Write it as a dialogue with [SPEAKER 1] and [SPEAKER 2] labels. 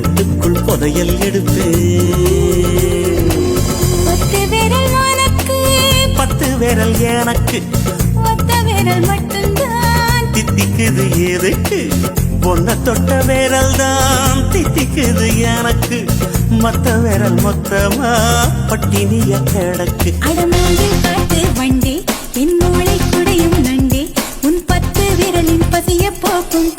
[SPEAKER 1] வீட்டுக்குள் புதையல் எடுத்து
[SPEAKER 2] 10 விரல் உனக்கு
[SPEAKER 1] 10 விரல் எனக்கு
[SPEAKER 2] 10 விரல் மட்டும்தான்
[SPEAKER 1] தித்திக்குது எதுக்கு பொண்ண தொட்ட விரல் தான் தித்திக்குது எனக்கு மத்த விரல் மொத்தமா பட்டினிய கிடக்கு
[SPEAKER 2] அடமாங்கி காட்டு வண்டே என் மூளை குடையும் நண்டே உன் 10 விரலின் பசிய போக்கும்